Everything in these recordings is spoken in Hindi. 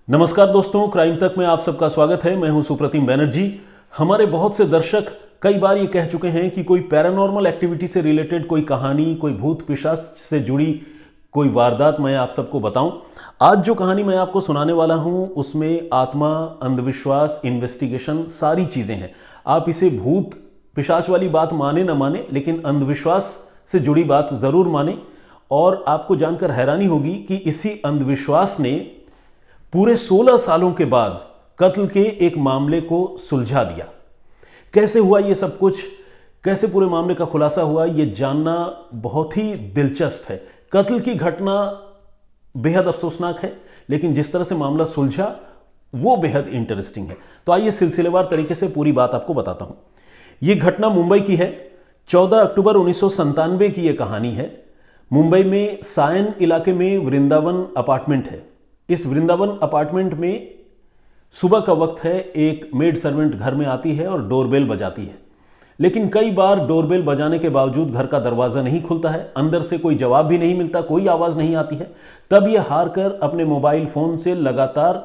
नमस्कार दोस्तों, क्राइम तक में आप सबका स्वागत है। मैं हूं सुप्रतिम बैनर्जी। हमारे बहुत से दर्शक कई बार ये कह चुके हैं कि कोई पैरानॉर्मल एक्टिविटी से रिलेटेड कोई कहानी, कोई भूत पिशाच से जुड़ी कोई वारदात मैं आप सबको बताऊं। आज जो कहानी मैं आपको सुनाने वाला हूं उसमें आत्मा, अंधविश्वास, इन्वेस्टिगेशन सारी चीजें हैं। आप इसे भूत पिशाच वाली बात माने ना माने, लेकिन अंधविश्वास से जुड़ी बात जरूर माने। और आपको जानकर हैरानी होगी कि इसी अंधविश्वास ने पूरे 16 सालों के बाद कत्ल के एक मामले को सुलझा दिया। कैसे हुआ ये सब कुछ, कैसे पूरे मामले का खुलासा हुआ, ये जानना बहुत ही दिलचस्प है। कत्ल की घटना बेहद अफसोसनाक है, लेकिन जिस तरह से मामला सुलझा वो बेहद इंटरेस्टिंग है। तो आइए सिलसिलेवार तरीके से पूरी बात आपको बताता हूं। यह घटना मुंबई की है। 14 अक्टूबर 1997 की यह कहानी है। मुंबई में सायन इलाके में वृंदावन अपार्टमेंट है। इस वृंदावन अपार्टमेंट में सुबह का वक्त है। एक मेड सर्वेंट घर में आती है और डोरबेल बजाती है, लेकिन कई बार डोरबेल बजाने के बावजूद घर का दरवाजा नहीं खुलता है। अंदर से कोई जवाब भी नहीं मिलता, कोई आवाज नहीं आती है। तब यह हार कर अपने मोबाइल फोन से लगातार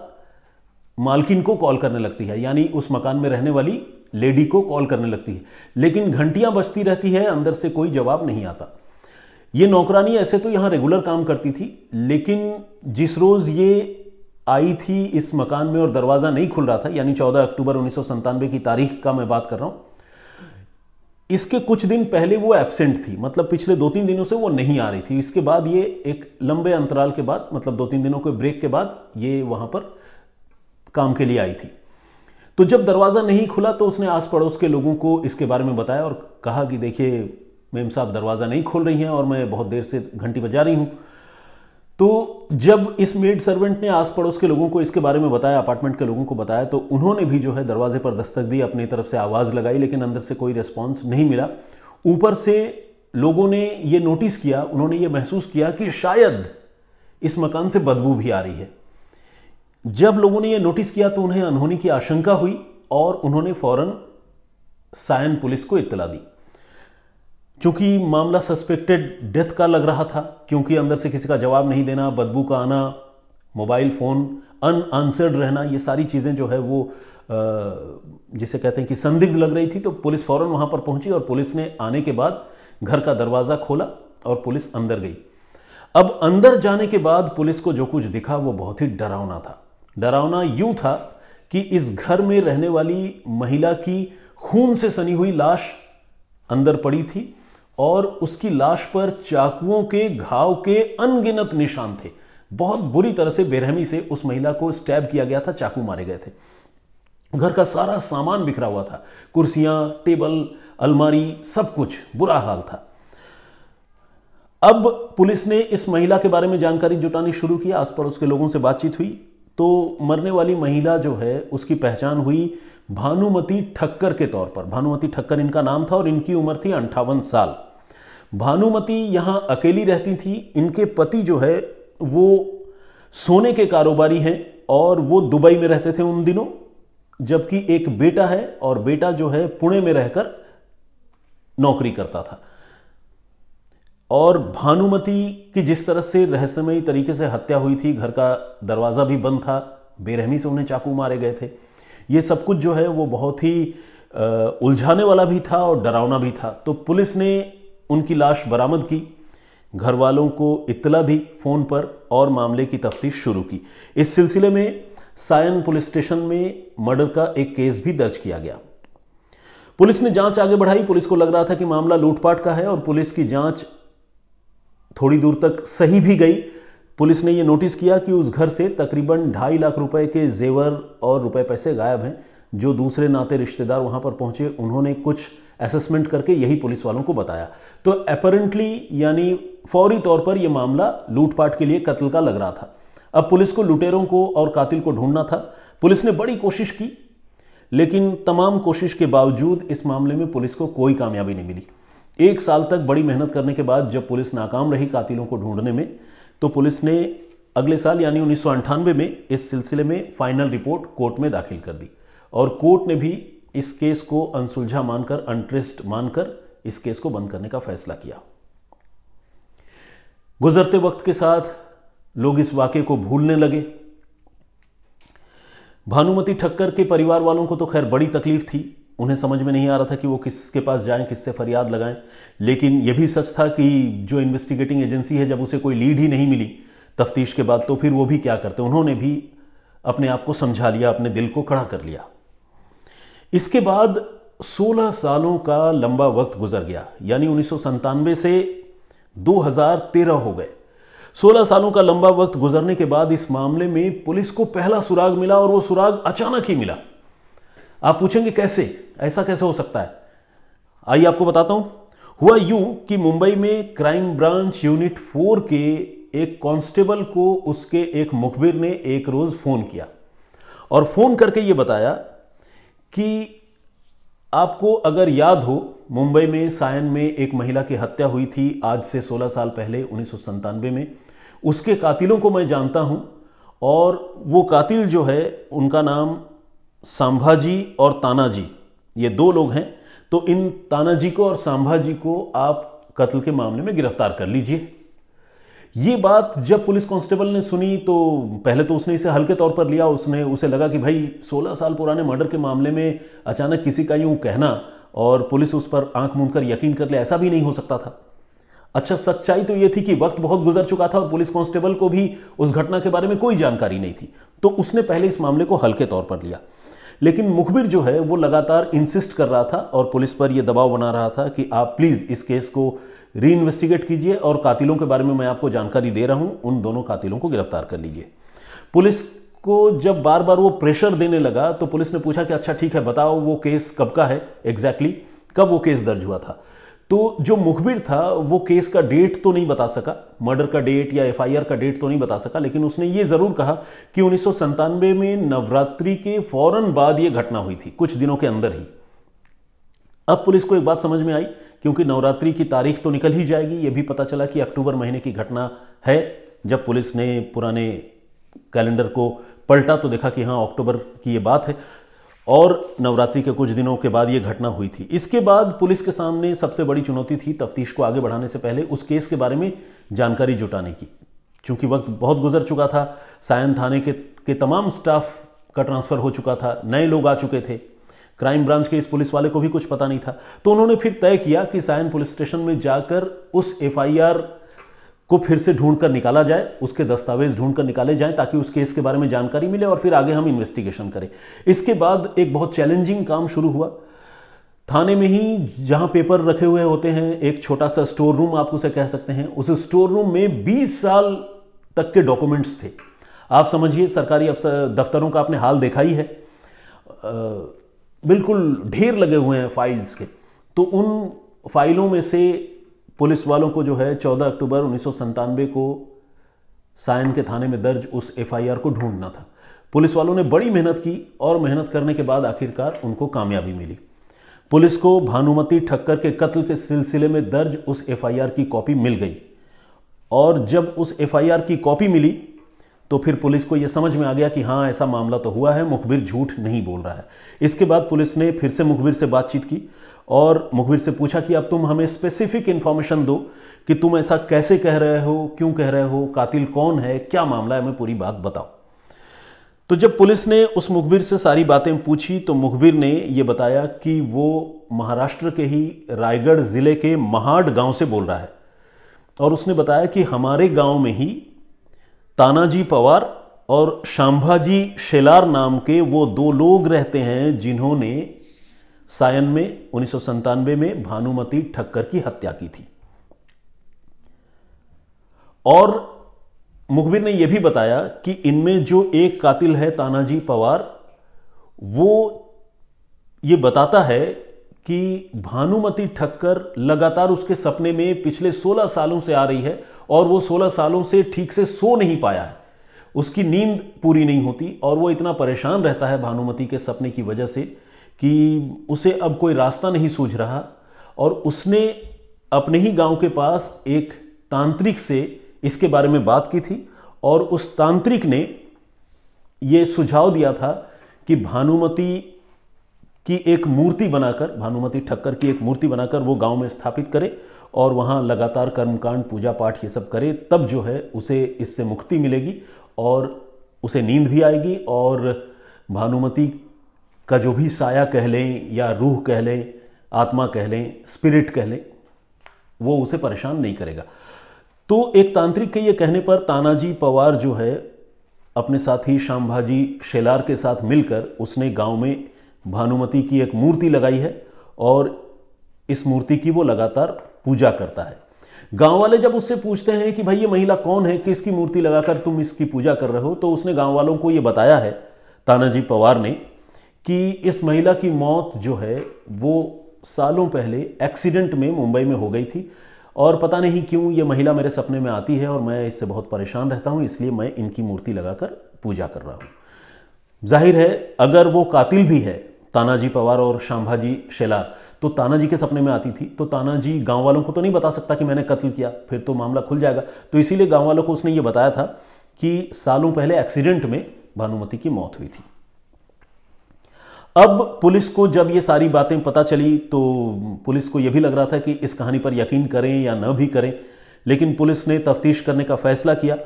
मालकिन को कॉल करने लगती है, यानी उस मकान में रहने वाली लेडी को कॉल करने लगती है। लेकिन घंटियां बजती रहती है, अंदर से कोई जवाब नहीं आता। ये नौकरानी ऐसे तो यहां रेगुलर काम करती थी, लेकिन जिस रोज ये आई थी इस मकान में और दरवाजा नहीं खुल रहा था, यानी 14 अक्टूबर 1997 की तारीख का मैं बात कर रहा हूं, इसके कुछ दिन पहले वो एब्सेंट थी। मतलब पिछले 2-3 दिनों से वो नहीं आ रही थी। इसके बाद ये एक लंबे अंतराल के बाद, मतलब 2-3 दिनों के ब्रेक के बाद ये वहां पर काम के लिए आई थी। तो जब दरवाजा नहीं खुला तो उसने आस पड़ोस के लोगों को इसके बारे में बताया और कहा कि देखिए मेम साहब, दरवाजा नहीं खोल रही हैं और मैं बहुत देर से घंटी बजा रही हूं। तो जब इस मेड सर्वेंट ने आस पड़ोस के लोगों को इसके बारे में बताया, अपार्टमेंट के लोगों को बताया, तो उन्होंने भी जो है दरवाजे पर दस्तक दी, अपनी तरफ से आवाज लगाई, लेकिन अंदर से कोई रिस्पॉन्स नहीं मिला। ऊपर से लोगों ने ये नोटिस किया, उन्होंने ये महसूस किया कि शायद इस मकान से बदबू भी आ रही है। जब लोगों ने ये नोटिस किया तो उन्हें अनहोनी की आशंका हुई और उन्होंने फौरन सायन पुलिस को इत्तला दी। चूंकि मामला सस्पेक्टेड डेथ का लग रहा था, क्योंकि अंदर से किसी का जवाब नहीं देना, बदबू का आना, मोबाइल फोन अनआंसर्ड रहना, ये सारी चीजें जो है वो जिसे कहते हैं कि संदिग्ध लग रही थी। तो पुलिस फौरन वहां पर पहुंची और पुलिस ने आने के बाद घर का दरवाजा खोला और पुलिस अंदर गई। अब अंदर जाने के बाद पुलिस को जो कुछ दिखा वो बहुत ही डरावना था। डरावना यूं था कि इस घर में रहने वाली महिला की खून से सनी हुई लाश अंदर पड़ी थी और उसकी लाश पर चाकुओं के घाव के अनगिनत निशान थे। बहुत बुरी तरह से बेरहमी से उस महिला को स्टैब किया गया था, चाकू मारे गए थे। घर का सारा सामान बिखरा हुआ था, कुर्सियां, टेबल, अलमारी, सब कुछ बुरा हाल था। अब पुलिस ने इस महिला के बारे में जानकारी जुटानी शुरू की। आस पड़ोस के लोगों से बातचीत हुई तो मरने वाली महिला जो है उसकी पहचान हुई भानुमति ठक्कर के तौर पर। भानुमति ठक्कर इनका नाम था और इनकी उम्र थी 58 साल। भानुमति यहां अकेली रहती थी। इनके पति जो है वो सोने के कारोबारी हैं और वो दुबई में रहते थे उन दिनों, जबकि एक बेटा है और बेटा जो है पुणे में रहकर नौकरी करता था। और भानुमति की जिस तरह से रहस्यमयी तरीके से हत्या हुई थी, घर का दरवाजा भी बंद था, बेरहमी से उन्हें चाकू मारे गए थे, ये सब कुछ जो है वो बहुत ही उलझाने वाला भी था और डरावना भी था। तो पुलिस ने उनकी लाश बरामद की, घर वालों को इत्तला दी फोन पर और मामले की तफ्तीश शुरू की। इस सिलसिले में सायन पुलिस स्टेशन में मर्डर का एक केस भी दर्ज किया गया। पुलिस ने जांच आगे बढ़ाई। पुलिस को लग रहा था कि मामला लूटपाट का है और पुलिस की जांच थोड़ी दूर तक सही भी गई। पुलिस ने यह नोटिस किया कि उस घर से तकरीबन 2.5 लाख रुपए के जेवर और रुपए पैसे गायब हैं। जो दूसरे नाते रिश्तेदार वहां पर पहुंचे उन्होंने कुछ असेसमेंट करके यही पुलिस वालों को बताया। तो अपैरेंटली यानी फौरी तौर पर यह मामला लूटपाट के लिए कत्ल का लग रहा था। अब पुलिस को लुटेरों को और कातिल को ढूंढना था। पुलिस ने बड़ी कोशिश की, लेकिन तमाम कोशिश के बावजूद इस मामले में पुलिस को कोई कामयाबी नहीं मिली। 1 साल तक बड़ी मेहनत करने के बाद जब पुलिस नाकाम रही कातिलों को ढूंढने में, तो पुलिस ने अगले साल यानी 1998 में इस सिलसिले में फाइनल रिपोर्ट कोर्ट में दाखिल कर दी और कोर्ट ने भी इस केस को अनसुलझा मानकर, अनट्रेस्ड मानकर इस केस को बंद करने का फैसला किया। गुजरते वक्त के साथ लोग इस वाकये को भूलने लगे। भानुमति ठक्कर के परिवार वालों को तो खैर बड़ी तकलीफ थी, उन्हें समझ में नहीं आ रहा था कि वो किसके पास जाएं, किससे फरियाद लगाएं। लेकिन यह भी सच था कि जो इन्वेस्टिगेटिंग एजेंसी है, जब उसे कोई लीड ही नहीं मिली तफ्तीश के बाद, तो फिर वो भी क्या करते, उन्होंने भी अपने आप को समझा लिया, अपने दिल को कड़ा कर लिया। इसके बाद 16 सालों का लंबा वक्त गुजर गया, यानी 1997 से 2013 हो गए। 16 सालों का लंबा वक्त गुजरने के बाद इस मामले में पुलिस को पहला सुराग मिला, और वो सुराग अचानक ही मिला। आप पूछेंगे कैसे, ऐसा कैसे हो सकता है? आइए आपको बताता हूं। हुआ यूं कि मुंबई में क्राइम ब्रांच यूनिट 4 के एक कांस्टेबल को उसके एक मुखबिर ने एक रोज फोन किया, और फोन करके यह बताया कि आपको अगर याद हो, मुंबई में सायन में एक महिला की हत्या हुई थी आज से 16 साल पहले 1997 में। उसके कातिलों को मैं जानता हूं, और वो कातिल जो है उनका नाम संभाजी और तानाजी, ये दो लोग हैं। तो इन तानाजी को और संभाजी को आप कत्ल के मामले में गिरफ्तार कर लीजिए। ये बात जब पुलिस कांस्टेबल ने सुनी तो पहले तो उसने इसे हल्के तौर पर लिया। उसे लगा कि भाई 16 साल पुराने मर्डर के मामले में अचानक किसी का यूं कहना और पुलिस उस पर आंख मूंद कर यकीन कर ले, ऐसा भी नहीं हो सकता था। अच्छा, सच्चाई तो यह थी कि वक्त बहुत गुजर चुका था और पुलिस कांस्टेबल को भी उस घटना के बारे में कोई जानकारी नहीं थी, तो उसने पहले इस मामले को हल्के तौर पर लिया। लेकिन मुखबिर जो है वो लगातार इंसिस्ट कर रहा था और पुलिस पर यह दबाव बना रहा था कि आप प्लीज इस केस को री इन्वेस्टिगेट कीजिए, और कातिलों के बारे में मैं आपको जानकारी दे रहा हूं, उन दोनों कातिलों को गिरफ्तार कर लीजिए। पुलिस को जब बार बार वो प्रेशर देने लगा तो पुलिस ने पूछा कि अच्छा ठीक है, बताओ वो केस कब का है, एग्जैक्टली कब वो केस दर्ज हुआ था। तो जो मुखबिर था वो केस का डेट तो नहीं बता सका, मर्डर का डेट या एफआईआर का डेट तो नहीं बता सका, लेकिन उसने ये जरूर कहा कि 1997 में नवरात्रि के फौरन बाद ये घटना हुई थी, कुछ दिनों के अंदर ही। अब पुलिस को एक बात समझ में आई, क्योंकि नवरात्रि की तारीख तो निकल ही जाएगी। यह भी पता चला कि अक्टूबर महीने की घटना है। जब पुलिस ने पुराने कैलेंडर को पलटा तो देखा कि हाँ, अक्टूबर की ये बात है, और नवरात्रि के कुछ दिनों के बाद ये घटना हुई थी। इसके बाद पुलिस के सामने सबसे बड़ी चुनौती थी तफ्तीश को आगे बढ़ाने से पहले उस केस के बारे में जानकारी जुटाने की। चूंकि वक्त बहुत गुजर चुका था, सायन थाने के तमाम स्टाफ का ट्रांसफर हो चुका था, नए लोग आ चुके थे, क्राइम ब्रांच के इस पुलिस वाले को भी कुछ पता नहीं था। तो उन्होंने फिर तय किया कि सायन पुलिस स्टेशन में जाकर उस एफआईआर को फिर से ढूंढ कर निकाला जाए, उसके दस्तावेज ढूंढ कर निकाले जाएं, ताकि उस केस के बारे में जानकारी मिले और फिर आगे हम इन्वेस्टिगेशन करें। इसके बाद एक बहुत चैलेंजिंग काम शुरू हुआ। थाने में ही जहां पेपर रखे हुए होते हैं, एक छोटा सा स्टोर रूम आप उसे कह सकते हैं, उस स्टोर रूम में 20 साल तक के डॉक्यूमेंट्स थे। आप समझिए, सरकारी दफ्तरों का आपने हाल देखा ही है, बिल्कुल ढेर लगे हुए हैं फाइल्स के। तो उन फाइलों में से पुलिस वालों को जो है 14 अक्टूबर 1997 को सायन के थाने में दर्ज उस एफआईआर को ढूंढना था। पुलिस वालों ने बड़ी मेहनत की, और मेहनत करने के बाद आखिरकार उनको कामयाबी मिली। पुलिस को भानुमति ठक्कर के कत्ल के सिलसिले में दर्ज उस एफआईआर की कॉपी मिल गई, और जब उस एफआईआर की कॉपी मिली तो फिर पुलिस को यह समझ में आ गया कि हाँ, ऐसा मामला तो हुआ है, मुखबिर झूठ नहीं बोल रहा है। इसके बाद पुलिस ने फिर से मुखबिर से बातचीत की और मुखबिर से पूछा कि अब तुम हमें स्पेसिफिक इंफॉर्मेशन दो कि तुम ऐसा कैसे कह रहे हो, क्यों कह रहे हो, कातिल कौन है, क्या मामला है, हमें पूरी बात बताओ। तो जब पुलिस ने उस मुखबिर से सारी बातें पूछी तो मुखबिर ने यह बताया कि वो महाराष्ट्र के ही रायगढ़ जिले के महाड गांव से बोल रहा है, और उसने बताया कि हमारे गांव में ही तानाजी पवार और शांभाजी शेलार नाम के वो दो लोग रहते हैं जिन्होंने सायन में 1997 में भानुमति ठक्कर की हत्या की थी। और मुखबिर ने यह भी बताया कि इनमें जो एक कातिल है तानाजी पवार, वो ये बताता है कि भानुमति ठक्कर लगातार उसके सपने में पिछले 16 सालों से आ रही है, और वो 16 सालों से ठीक से सो नहीं पाया है, उसकी नींद पूरी नहीं होती, और वो इतना परेशान रहता है भानुमति के सपने की वजह से कि उसे अब कोई रास्ता नहीं सूझ रहा। और उसने अपने ही गांव के पास एक तांत्रिक से इसके बारे में बात की थी, और उस तांत्रिक ने यह सुझाव दिया था कि भानुमति की एक मूर्ति बनाकर, भानुमति ठक्कर की एक मूर्ति बनाकर वो गांव में स्थापित करे, और वहां लगातार कर्मकांड, पूजा पाठ ये सब करे, तब जो है उसे इससे मुक्ति मिलेगी और उसे नींद भी आएगी और भानुमती का जो भी साया कह लें या रूह कह लें, आत्मा कह लें, स्पिरिट कह लें, वो उसे परेशान नहीं करेगा। तो एक तांत्रिक के ये कहने पर तानाजी पवार जो है अपने साथी शांभाजी शेलार के साथ मिलकर उसने गांव में भानुमती की एक मूर्ति लगाई है और इस मूर्ति की वो लगातार पूजा करता है। गांव वाले जब उससे पूछते हैं कि भाई ये महिला कौन है, किसकी मूर्ति लगाकर तुम इसकी पूजा कर रहे हो, तो उसने गांव वालों को ये बताया है तानाजी पवार ने कि इस महिला की मौत जो है वो सालों पहले एक्सीडेंट में मुंबई में हो गई थी और पता नहीं क्यों ये महिला मेरे सपने में आती है और मैं इससे बहुत परेशान रहता हूं, इसलिए मैं इनकी मूर्ति लगाकर पूजा कर रहा हूं। जाहिर है अगर वो कातिल भी है तानाजी पवार और शांभाजी शेलार, तो तानाजी के सपने में आती थी, तो तानाजी गांव वालों को तो नहीं बता सकता कि मैंने कत्ल किया, फिर तो मामला खुल जाएगा। तो इसीलिए गांव वालों को उसने ये बताया था कि सालों पहले एक्सीडेंट में भानुमती की मौत हुई थी। अब पुलिस को जब ये सारी बातें पता चली तो पुलिस को यह भी लग रहा था कि इस कहानी पर यकीन करें या न भी करें, लेकिन पुलिस ने तफ्तीश करने का फैसला किया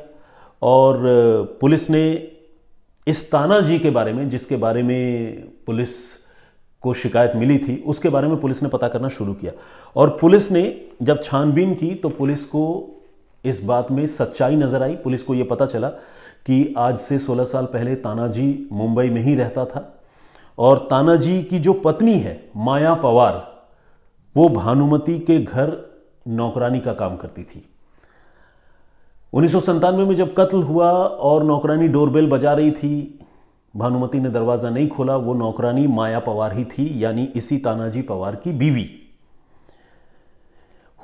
और पुलिस ने इस तानाजी के बारे में, जिसके बारे में पुलिस को शिकायत मिली थी, उसके बारे में पुलिस ने पता करना शुरू किया। और पुलिस ने जब छानबीन की तो पुलिस को इस बात में सच्चाई नजर आई। पुलिस को यह पता चला कि आज से 16 साल पहले तानाजी मुंबई में ही रहता था और तानाजी की जो पत्नी है माया पवार, वो भानुमती के घर नौकरानी का काम करती थी। 1997 में जब कत्ल हुआ और नौकरानी डोरबेल बजा रही थी, भानुमती ने दरवाजा नहीं खोला, वो नौकरानी माया पवार ही थी, यानी इसी तानाजी पवार की बीवी।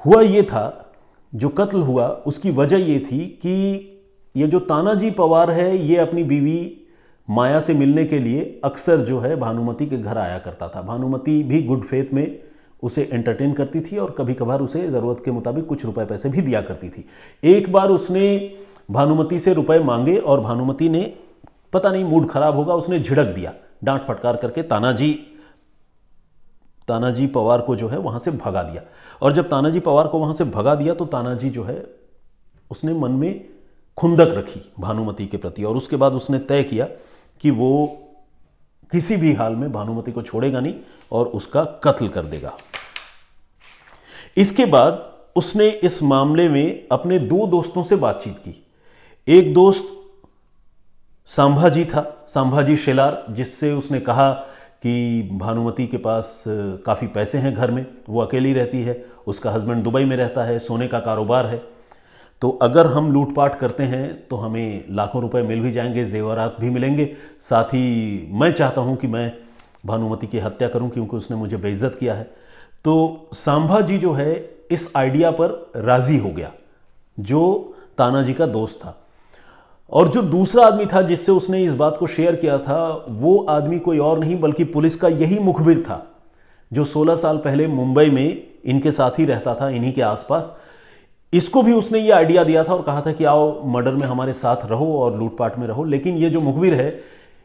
हुआ ये था, जो कत्ल हुआ उसकी वजह ये थी कि ये जो तानाजी पवार है ये अपनी बीवी माया से मिलने के लिए अक्सर जो है भानुमती के घर आया करता था। भानुमती भी गुड फेथ में उसे एंटरटेन करती थी और कभी कभार उसे ज़रूरत के मुताबिक कुछ रुपए पैसे भी दिया करती थी। एक बार उसने भानुमती से रुपए मांगे और भानुमती ने, पता नहीं मूड खराब होगा, उसने झिड़क दिया, डांट फटकार करके तानाजी पवार को जो है वहां से भगा दिया। और जब तानाजी पवार को वहां से भगा दिया तो तानाजी जो है उसने मन में खुंदक रखी भानुमती के प्रति और उसके बाद उसने तय किया कि वो किसी भी हाल में भानुमती को छोड़ेगा नहीं और उसका कत्ल कर देगा। इसके बाद उसने इस मामले में अपने 2 दोस्तों से बातचीत की। एक दोस्त संभाजी था, संभाजी शेलार, जिससे उसने कहा कि भानुमती के पास काफ़ी पैसे हैं घर में, वो अकेली रहती है, उसका हस्बैंड दुबई में रहता है, सोने का कारोबार है, तो अगर हम लूटपाट करते हैं तो हमें लाखों रुपए मिल भी जाएंगे, जेवरात भी मिलेंगे। साथ ही मैं चाहता हूं कि मैं भानुमती की हत्या करूं क्योंकि उसने मुझे बेइज्जत किया है। तो संभाजी जो है इस आइडिया पर राजी हो गया, जो तानाजी का दोस्त था। और जो दूसरा आदमी था जिससे उसने इस बात को शेयर किया था, वो आदमी कोई और नहीं बल्कि पुलिस का यही मुखबिर था जो 16 साल पहले मुंबई में इनके साथ ही रहता था, इन्हीं के आसपास। इसको भी उसने ये आइडिया दिया था और कहा था कि आओ मर्डर में हमारे साथ रहो और लूटपाट में रहो, लेकिन ये जो मुखबिर है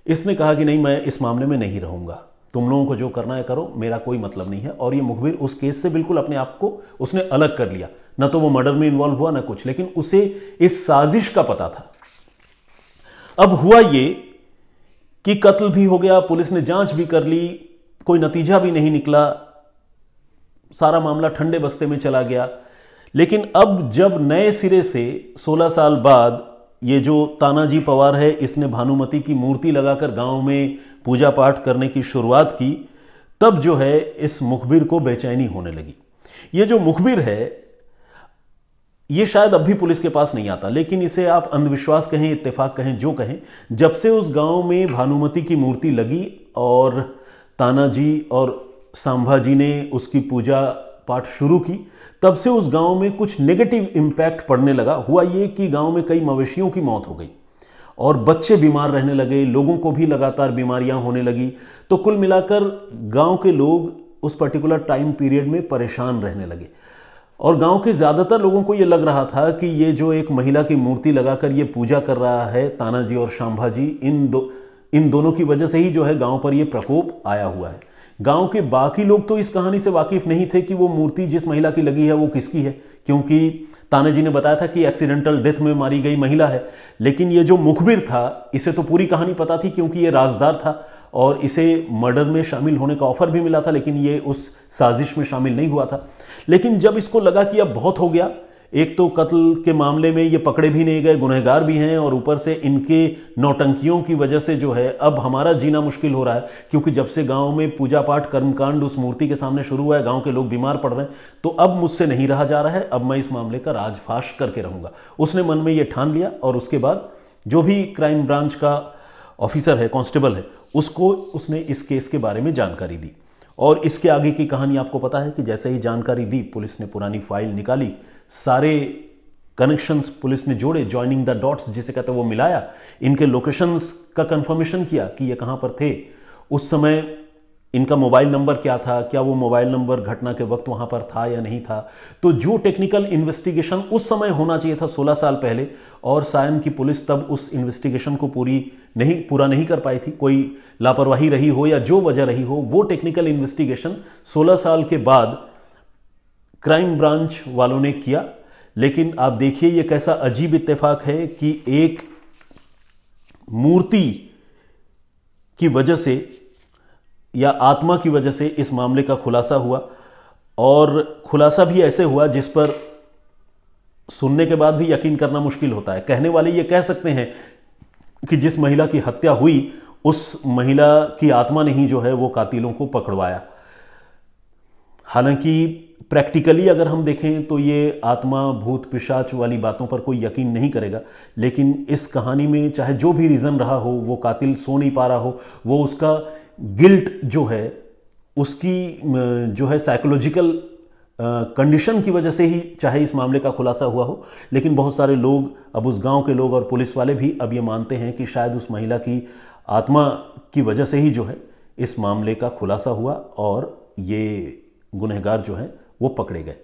इसने कहा कि नहीं, मैं इस मामले में नहीं रहूंगा, तुम लोगों को जो करना है करो, मेरा कोई मतलब नहीं है। और ये मुखबिर उस केस से बिल्कुल अपने आप को उसने अलग कर लिया, ना तो वो मर्डर में इन्वॉल्व हुआ ना कुछ, लेकिन उसे इस साजिश का पता था। अब हुआ ये कि कत्ल भी हो गया, पुलिस ने जांच भी कर ली, कोई नतीजा भी नहीं निकला, सारा मामला ठंडे बस्ते में चला गया। लेकिन अब जब नए सिरे से 16 साल बाद ये जो तानाजी पवार है, इसने भानुमती की मूर्ति लगाकर गांव में पूजा पाठ करने की शुरुआत की, तब जो है इस मुखबिर को बेचैनी होने लगी। ये जो मुखबिर है ये शायद अब भी पुलिस के पास नहीं आता, लेकिन इसे आप अंधविश्वास कहें, इत्तेफाक कहें, जो कहें, जब से उस गांव में भानुमती की मूर्ति लगी और तानाजी और संभाजी ने उसकी पूजा पाठ शुरू की, तब से उस गांव में कुछ नेगेटिव इंपैक्ट पड़ने लगा। हुआ ये कि गांव में कई मवेशियों की मौत हो गई और बच्चे बीमार रहने लगे, लोगों को भी लगातार बीमारियां होने लगी। तो कुल मिलाकर गांव के लोग उस पर्टिकुलर टाइम पीरियड में परेशान रहने लगे और गांव के ज़्यादातर लोगों को ये लग रहा था कि ये जो एक महिला की मूर्ति लगाकर ये पूजा कर रहा है तानाजी और संभाजी, इन दोनों की वजह से ही जो है गांव पर ये प्रकोप आया हुआ है। गांव के बाकी लोग तो इस कहानी से वाकिफ नहीं थे कि वो मूर्ति जिस महिला की लगी है वो किसकी है, क्योंकि ताने जी ने बताया था कि एक्सीडेंटल डेथ में मारी गई महिला है। लेकिन ये जो मुखबिर था, इसे तो पूरी कहानी पता थी, क्योंकि ये राजदार था और इसे मर्डर में शामिल होने का ऑफर भी मिला था, लेकिन ये उस साजिश में शामिल नहीं हुआ था। लेकिन जब इसको लगा कि अब बहुत हो गया, एक तो कत्ल के मामले में ये पकड़े भी नहीं गए, गुनहगार भी हैं, और ऊपर से इनके नौटंकियों की वजह से जो है अब हमारा जीना मुश्किल हो रहा है, क्योंकि जब से गांव में पूजा पाठ कर्मकांड उस मूर्ति के सामने शुरू हुआ है, गांव के लोग बीमार पड़ रहे हैं, तो अब मुझसे नहीं रहा जा रहा है, अब मैं इस मामले का राजफाश करके रहूंगा। उसने मन में ये ठान लिया और उसके बाद जो भी क्राइम ब्रांच का ऑफिसर है, कांस्टेबल है, उसको उसने इस केस के बारे में जानकारी दी। और इसके आगे की कहानी आपको पता है कि जैसे ही जानकारी दी, पुलिस ने पुरानी फाइल निकाली, सारे कनेक्शंस पुलिस ने जोड़े, जॉइनिंग द डॉट्स जिसे कहते हैं वो मिलाया, इनके लोकेशंस का कंफर्मेशन किया कि ये कहां पर थे, उस समय इनका मोबाइल नंबर क्या था, क्या वो मोबाइल नंबर घटना के वक्त वहां पर था या नहीं था। तो जो टेक्निकल इन्वेस्टिगेशन उस समय होना चाहिए था 16 साल पहले, और सायन की पुलिस तब उस इन्वेस्टिगेशन को पूरा नहीं कर पाई थी, कोई लापरवाही रही हो या जो वजह रही हो, वो टेक्निकल इन्वेस्टिगेशन 16 साल के बाद क्राइम ब्रांच वालों ने किया। लेकिन आप देखिए ये कैसा अजीब इत्तेफाक है कि एक मूर्ति की वजह से या आत्मा की वजह से इस मामले का खुलासा हुआ, और खुलासा भी ऐसे हुआ जिस पर सुनने के बाद भी यकीन करना मुश्किल होता है। कहने वाले ये कह सकते हैं कि जिस महिला की हत्या हुई उस महिला की आत्मा ने ही जो है वो कातिलों को पकड़वाया। हालांकि प्रैक्टिकली अगर हम देखें तो ये आत्मा भूत पिशाच वाली बातों पर कोई यकीन नहीं करेगा, लेकिन इस कहानी में चाहे जो भी रीज़न रहा हो, वो कातिल सो नहीं पा रहा हो, वो उसका गिल्ट जो है, उसकी जो है साइकोलॉजिकल कंडीशन की वजह से ही चाहे इस मामले का खुलासा हुआ हो। लेकिन बहुत सारे लोग, अब उस गांव के लोग और पुलिस वाले भी अब ये मानते हैं कि शायद उस महिला की आत्मा की वजह से ही जो है इस मामले का खुलासा हुआ और ये गुनहगार जो है वो पकड़े गए।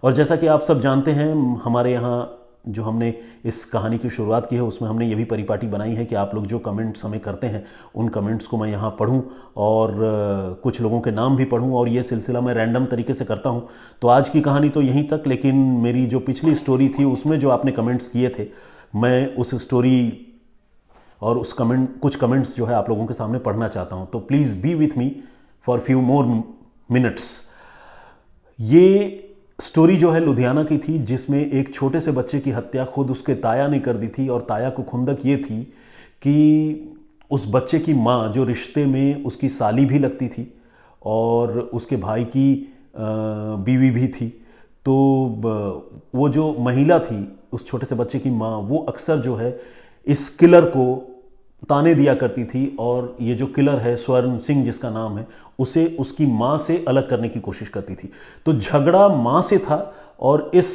और जैसा कि आप सब जानते हैं, हमारे यहाँ जो हमने इस कहानी की शुरुआत की है उसमें हमने ये भी परिपाटी बनाई है कि आप लोग जो कमेंट्स हमें करते हैं उन कमेंट्स को मैं यहाँ पढूं और कुछ लोगों के नाम भी पढूं, और ये सिलसिला मैं रैंडम तरीके से करता हूँ। तो आज की कहानी तो यहीं तक, लेकिन मेरी जो पिछली स्टोरी थी उसमें जो आपने कमेंट्स किए थे, मैं उस स्टोरी और उस कुछ कमेंट्स जो है आप लोगों के सामने पढ़ना चाहता हूँ। तो please be with me for few more minutes. ये स्टोरी जो है लुधियाना की थी, जिसमें एक छोटे से बच्चे की हत्या खुद उसके ताया ने कर दी थी। और ताया को खुंदक ये थी कि उस बच्चे की माँ, जो रिश्ते में उसकी साली भी लगती थी और उसके भाई की बीवी भी थी, तो वो जो महिला थी, उस छोटे से बच्चे की माँ, वो अक्सर जो है इस किलर को ताने दिया करती थी। और ये जो किलर है, स्वर्ण सिंह जिसका नाम है, उसे उसकी माँ से अलग करने की कोशिश करती थी। तो झगड़ा माँ से था और इस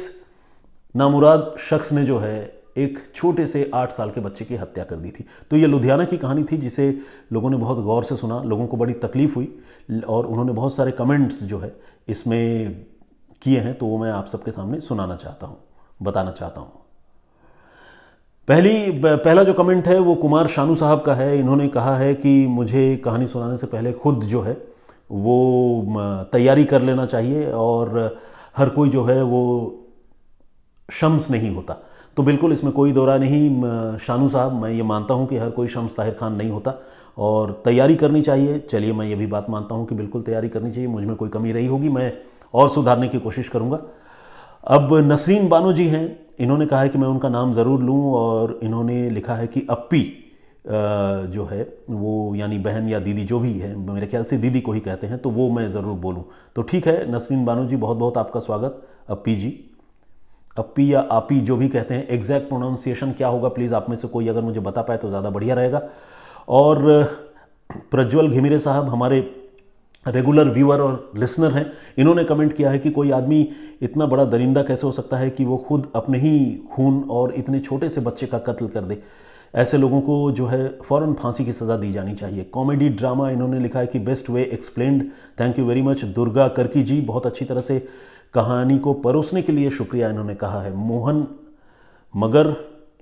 नामुराद शख्स ने जो है एक छोटे से 8 साल के बच्चे की हत्या कर दी थी। तो ये लुधियाना की कहानी थी जिसे लोगों ने बहुत गौर से सुना, लोगों को बड़ी तकलीफ हुई और उन्होंने बहुत सारे कमेंट्स जो है इसमें किए हैं, तो वो मैं आप सबके सामने सुनाना चाहता हूँ, बताना चाहता हूँ। पहला जो कमेंट है वो कुमार शानू साहब का है। इन्होंने कहा है कि मुझे कहानी सुनाने से पहले खुद जो है वो तैयारी कर लेना चाहिए और हर कोई जो है वो शम्स नहीं होता। तो बिल्कुल इसमें कोई दो राय नहीं शानू साहब, मैं ये मानता हूँ कि हर कोई शम्स ताहिर खान नहीं होता और तैयारी करनी चाहिए। चलिए, मैं ये भी बात मानता हूँ कि बिल्कुल तैयारी करनी चाहिए। मुझ में कोई कमी रही होगी, मैं और सुधारने की कोशिश करूँगा। अब नसरीन बानो जी हैं, इन्होंने कहा है कि मैं उनका नाम ज़रूर लूँ और इन्होंने लिखा है कि अप्पी जो है वो, यानी बहन या दीदी जो भी है, मेरे ख्याल से दीदी को ही कहते हैं, तो वो मैं ज़रूर बोलूँ। तो ठीक है नसरीन बानो जी, बहुत बहुत आपका स्वागत। अप्पी जी, अप्पी या आपी जो भी कहते हैं, एग्जैक्ट प्रोनाउंसिएशन क्या होगा प्लीज़ आप में से कोई अगर मुझे बता पाए तो ज़्यादा बढ़िया रहेगा। और प्रज्वल घिमिरे साहब हमारे रेगुलर व्यूअर और लिसनर हैं, इन्होंने कमेंट किया है कि कोई आदमी इतना बड़ा दरिंदा कैसे हो सकता है कि वो खुद अपने ही खून और इतने छोटे से बच्चे का कत्ल कर दे। ऐसे लोगों को जो है फ़ौरन फांसी की सज़ा दी जानी चाहिए। कॉमेडी ड्रामा इन्होंने लिखा है कि best way explained, thank you very much. Durga करकी जी, बहुत अच्छी तरह से कहानी को परोसने के लिए शुक्रिया, इन्होंने कहा है। मोहन मगर,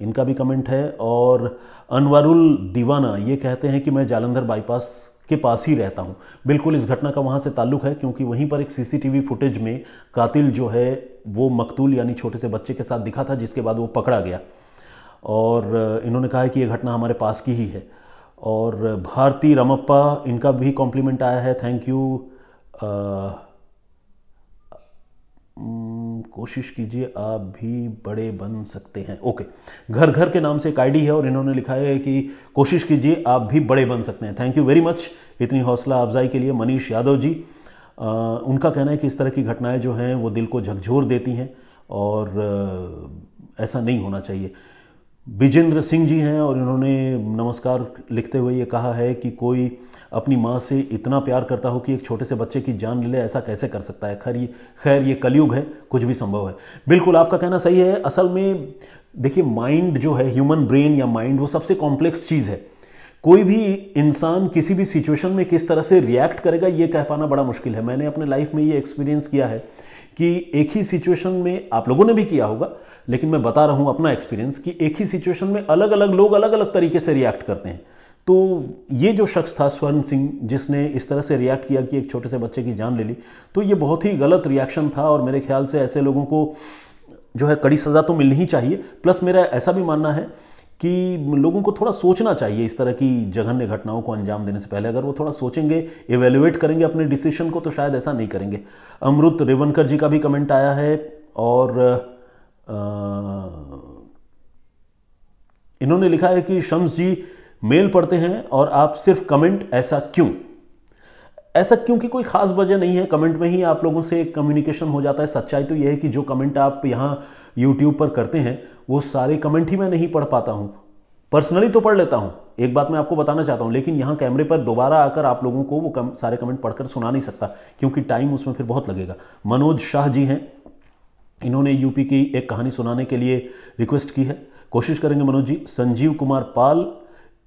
इनका भी कमेंट है। और अनवरुल दीवाना ये कहते हैं कि मैं जालंधर बाईपास के पास ही रहता हूँ। बिल्कुल इस घटना का वहाँ से ताल्लुक़ है, क्योंकि वहीं पर एक सीसीटीवी फुटेज में कातिल जो है वो मकतूल यानी छोटे से बच्चे के साथ दिखा था, जिसके बाद वो पकड़ा गया। और इन्होंने कहा है कि ये घटना हमारे पास की ही है। और भारती रमप्पा, इनका भी कॉम्प्लीमेंट आया है, थैंक यू। कोशिश कीजिए आप भी बड़े बन सकते हैं। ओके, घर घर के नाम से एक आईडी है और इन्होंने लिखा है कि कोशिश कीजिए आप भी बड़े बन सकते हैं। थैंक यू वेरी मच इतनी हौसला अफजाई के लिए। मनीष यादव जी, उनका कहना है कि इस तरह की घटनाएं जो हैं वो दिल को झकझोर देती हैं और ऐसा नहीं होना चाहिए। विजेंद्र सिंह जी हैं और इन्होंने नमस्कार लिखते हुए ये कहा है कि कोई अपनी माँ से इतना प्यार करता हो कि एक छोटे से बच्चे की जान ले ले, ऐसा कैसे कर सकता है। खैर ये कलयुग है, कुछ भी संभव है। बिल्कुल आपका कहना सही है। असल में देखिए, माइंड जो है, ह्यूमन ब्रेन या माइंड, वो सबसे कॉम्प्लेक्स चीज़ है। कोई भी इंसान किसी भी सिचुएशन में किस तरह से रिएक्ट करेगा ये कह पाना बड़ा मुश्किल है। मैंने अपने लाइफ में ये एक्सपीरियंस किया है कि एक ही सिचुएशन में, आप लोगों ने भी किया होगा, लेकिन मैं बता रहा हूँ अपना एक्सपीरियंस, कि एक ही सिचुएशन में अलग अलग लोग अलग अलग तरीके से रिएक्ट करते हैं। तो ये जो शख्स था स्वर्ण सिंह, जिसने इस तरह से रिएक्ट किया कि एक छोटे से बच्चे की जान ले ली, तो ये बहुत ही गलत रिएक्शन था और मेरे ख्याल से ऐसे लोगों को जो है कड़ी सज़ा तो मिलनी ही चाहिए। प्लस मेरा ऐसा भी मानना है कि लोगों को थोड़ा सोचना चाहिए इस तरह की जघन्य घटनाओं को अंजाम देने से पहले। अगर वो थोड़ा सोचेंगे, इवेल्युएट करेंगे अपने डिसीजन को, तो शायद ऐसा नहीं करेंगे। अमृत रेवनकर जी का भी कमेंट आया है और इन्होंने लिखा है कि शम्स जी मेल पढ़ते हैं और आप सिर्फ कमेंट, ऐसा क्यों? ऐसा क्योंकि कोई खास वजह नहीं है, कमेंट में ही आप लोगों से कम्युनिकेशन हो जाता है। सच्चाई तो यह है कि जो कमेंट आप यहाँ यूट्यूब पर करते हैं वो सारे कमेंट ही मैं नहीं पढ़ पाता हूँ। पर्सनली तो पढ़ लेता हूँ, एक बात मैं आपको बताना चाहता हूँ, लेकिन यहाँ कैमरे पर दोबारा आकर आप लोगों को वो सारे कमेंट पढ़कर सुना नहीं सकता, क्योंकि टाइम उसमें फिर बहुत लगेगा। मनोज शाह जी हैं, इन्होंने यूपी की एक कहानी सुनाने के लिए रिक्वेस्ट की है, कोशिश करेंगे मनोज जी। संजीव कुमार पाल,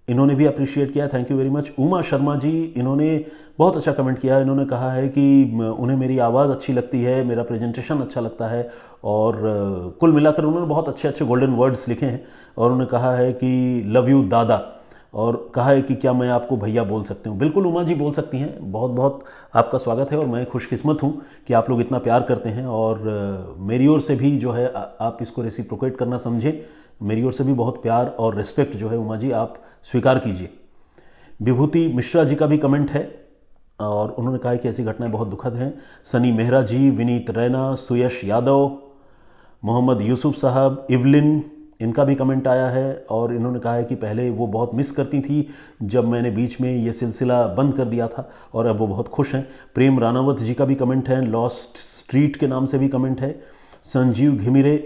इन्होंने भी अप्रिशिएट किया, thank you very much. Uma Sharma ji, इन्होंने बहुत अच्छा कमेंट किया। इन्होंने कहा है कि उन्हें मेरी आवाज़ अच्छी लगती है, मेरा प्रेजेंटेशन अच्छा लगता है और कुल मिलाकर उन्होंने बहुत अच्छे अच्छे गोल्डन वर्ड्स लिखे हैं। और उन्होंने कहा है कि लव यू दादा, और कहा है कि क्या मैं आपको भैया बोल सकती हूँ। बिल्कुल उमा जी बोल सकती हैं, बहुत बहुत आपका स्वागत है और मैं खुशकिस्मत हूँ कि आप लोग इतना प्यार करते हैं। और मेरी ओर से भी जो है आप इसको रेसिप्रोकेट करना समझें, मेरी ओर से भी बहुत प्यार और रिस्पेक्ट जो है उमा जी आप स्वीकार कीजिए। विभूति मिश्रा जी का भी कमेंट है और उन्होंने कहा कि ऐसी घटनाएं बहुत दुखद हैं। सनी मेहरा जी, विनीत रैना, सुयश यादव, मोहम्मद यूसुफ साहब, इवलिन, इनका भी कमेंट आया है और इन्होंने कहा है कि पहले वो बहुत मिस करती थी जब मैंने बीच में ये सिलसिला बंद कर दिया था और अब वो बहुत खुश हैं। प्रेम रानावत जी का भी कमेंट है, लॉस्ट स्ट्रीट के नाम से भी कमेंट है। संजीव घिमिरे,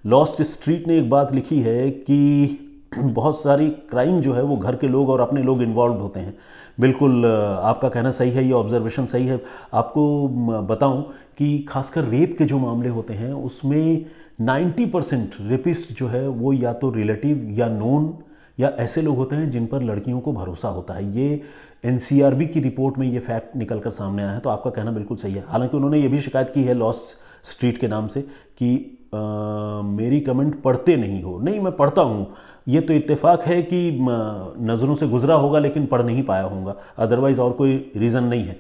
लॉस्ट स्ट्रीट ने एक बात लिखी है कि बहुत सारी क्राइम जो है वो घर के लोग और अपने लोग इन्वॉल्व होते हैं। बिल्कुल आपका कहना सही है, ये ऑब्जर्वेशन सही है। आपको बताऊं कि खासकर रेप के जो मामले होते हैं उसमें 90% रेपिस्ट जो है वो या तो रिलेटिव या नोन या ऐसे लोग होते हैं जिन पर लड़कियों को भरोसा होता है। ये एनसीआरबी की रिपोर्ट में ये फैक्ट निकल कर सामने आया है, तो आपका कहना बिल्कुल सही है। हालांकि उन्होंने ये भी शिकायत की है लॉस्ट स्ट्रीट के नाम से कि मेरी कमेंट पढ़ते नहीं हो। नहीं, मैं पढ़ता हूँ, ये तो इत्तेफाक है कि नज़रों से गुजरा होगा लेकिन पढ़ नहीं पाया होगा, अदरवाइज़ और कोई रीज़न नहीं है।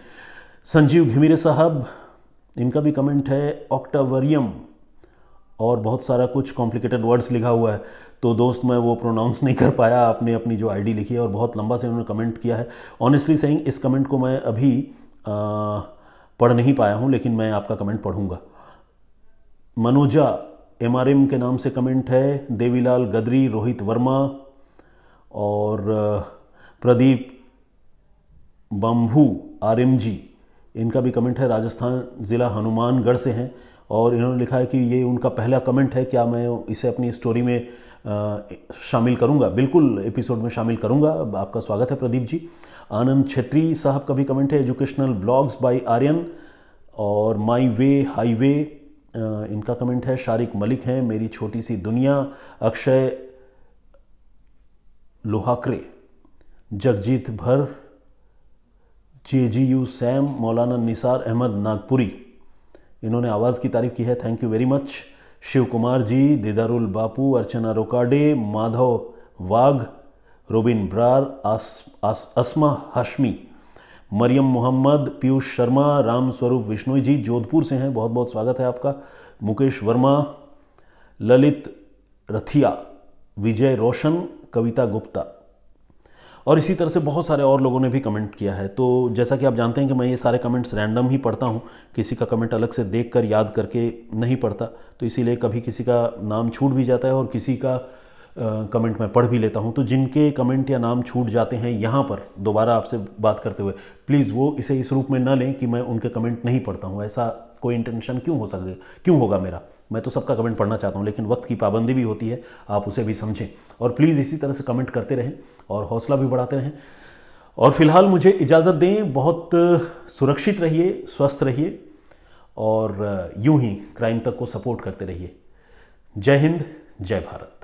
संजीव घिमिरे साहब, इनका भी कमेंट है। ऑक्टावरियम और बहुत सारा कुछ कॉम्प्लिकेटेड वर्ड्स लिखा हुआ है, तो दोस्त मैं वो प्रोनाउंस नहीं कर पाया। आपने अपनी जो आईडी लिखी है और बहुत लंबा से उन्होंने कमेंट किया है। ऑनेस्टली सेइंग इस कमेंट को मैं अभी पढ़ नहीं पाया हूँ, लेकिन मैं आपका कमेंट पढ़ूँगा। मनोजा एमआरएम के नाम से कमेंट है। देवीलाल गदरी, रोहित वर्मा और प्रदीप बम्भू आरएमजी, इनका भी कमेंट है। राजस्थान ज़िला हनुमानगढ़ से हैं और इन्होंने लिखा है कि ये उनका पहला कमेंट है, क्या मैं इसे अपनी स्टोरी में शामिल करूंगा? बिल्कुल एपिसोड में शामिल करूंगा। आपका स्वागत है प्रदीप जी। आनंद छेत्री साहब का भी कमेंट है। एजुकेशनल ब्लॉग्स बाय आर्यन और माई वे हाईवे, इनका कमेंट है। शारिक मलिक हैं, मेरी छोटी सी दुनिया। अक्षय लोहाकरे, जगजीत भर, JGU सैम, मौलाना निसार अहमद नागपुरी, इन्होंने आवाज़ की तारीफ की है, thank you very much. Shiv Kumar ji, Didarul Bapu, Archana Rokade, Madhav Wagh, Robin Brar, Asma Hashmi, Mariyam Mohammad, Piyush Sharma, Ram Swaroop Bishnoi जी जोधपुर से हैं, बहुत बहुत स्वागत है आपका। मुकेश वर्मा, ललित रथिया, विजय रोशन, कविता गुप्ता और इसी तरह से बहुत सारे और लोगों ने भी कमेंट किया है। तो जैसा कि आप जानते हैं कि मैं ये सारे कमेंट्स रैंडम ही पढ़ता हूँ, किसी का कमेंट अलग से देखकर याद करके नहीं पढ़ता, तो इसीलिए कभी किसी का नाम छूट भी जाता है और किसी का कमेंट मैं पढ़ भी लेता हूँ। तो जिनके कमेंट या नाम छूट जाते हैं यहाँ पर दोबारा आपसे बात करते हुए, प्लीज़ वो इसे इस रूप में न लें कि मैं उनके कमेंट नहीं पढ़ता हूँ। ऐसा कोई इंटेंशन क्यों होगा मेरा? मैं तो सबका कमेंट पढ़ना चाहता हूँ, लेकिन वक्त की पाबंदी भी होती है, आप उसे भी समझें। और प्लीज़ इसी तरह से कमेंट करते रहें और हौसला भी बढ़ाते रहें। और फिलहाल मुझे इजाज़त दें, बहुत सुरक्षित रहिए, स्वस्थ रहिए और यूं ही क्राइम तक को सपोर्ट करते रहिए। जय हिंद, जय भारत।